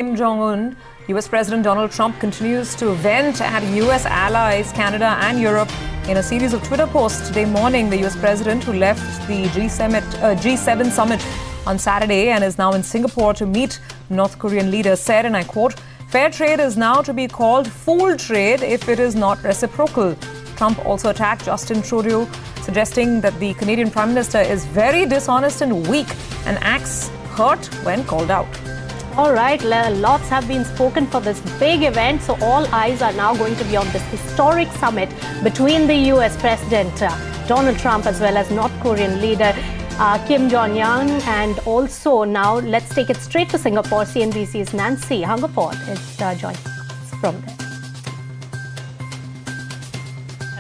Kim Jong-un, US President Donald Trump continues to vent at US allies, Canada and Europe. In a series of Twitter posts today morning, the US President, who left the G7 summit on Saturday and is now in Singapore to meet North Korean leaders, said, and I quote, "Fair trade is now to be called fool trade if it is not reciprocal." Trump also attacked Justin Trudeau, suggesting that the Canadian Prime Minister is very dishonest and weak and acts hurt when called out. All right, lots have been spoken for this big event, so all eyes are now going to be on this historic summit between the US President Donald Trump as well as North Korean leader Kim Jong-un. And also now let's take it straight to Singapore. CNBC's Nancy Hungerford is joining us from there.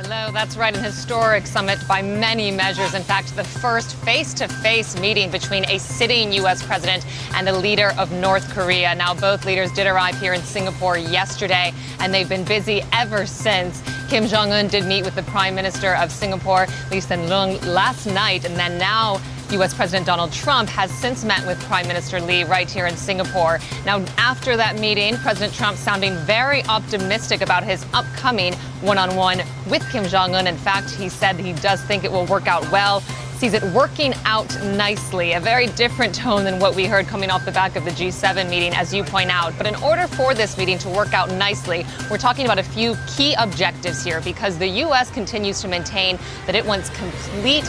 Hello, that's right, an historic summit by many measures. In fact, the first face-to-face meeting between a sitting U.S. president and a leader of North Korea. Now, both leaders did arrive here in Singapore yesterday, and they've been busy ever since. Kim Jong-un did meet with the Prime Minister of Singapore, Lee Hsien-loong, last night, and then now U.S. President Donald Trump has since met with Prime Minister Lee right here in Singapore. Now, after that meeting, President Trump sounding very optimistic about his upcoming one-on-one with Kim Jong-un. In fact, he said he does think it will work out well, sees it working out nicely. A very different tone than what we heard coming off the back of the G7 meeting, as you point out. But in order for this meeting to work out nicely, we're talking about a few key objectives here, because the U.S. continues to maintain that it wants complete,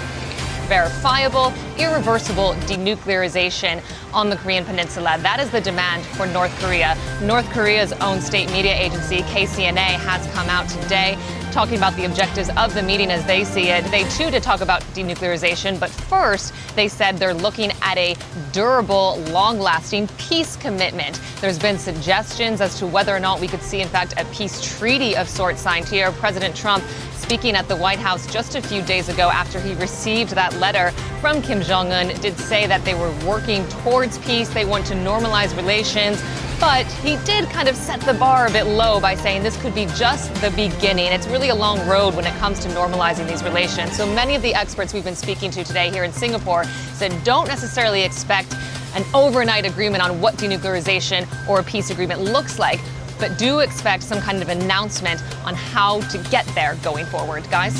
verifiable, irreversible denuclearization on the Korean Peninsula. That is the demand for North Korea. North Korea's own state media agency, KCNA, has come out today talking about the objectives of the meeting as they see it. They, too, did talk about denuclearization, but first, they said they're looking at a durable, long-lasting peace commitment. There's been suggestions as to whether or not we could see, in fact, a peace treaty of sorts signed here. President Trump, speaking at the White House just a few days ago after he received that letter from Kim Jong-un, did say that they were working towards peace. They want to normalize relations. But he did kind of set the bar a bit low by saying this could be just the beginning. It's really a long road when it comes to normalizing these relations. So many of the experts we've been speaking to today here in Singapore said don't necessarily expect an overnight agreement on what denuclearization or a peace agreement looks like, but do expect some kind of announcement on how to get there going forward, guys.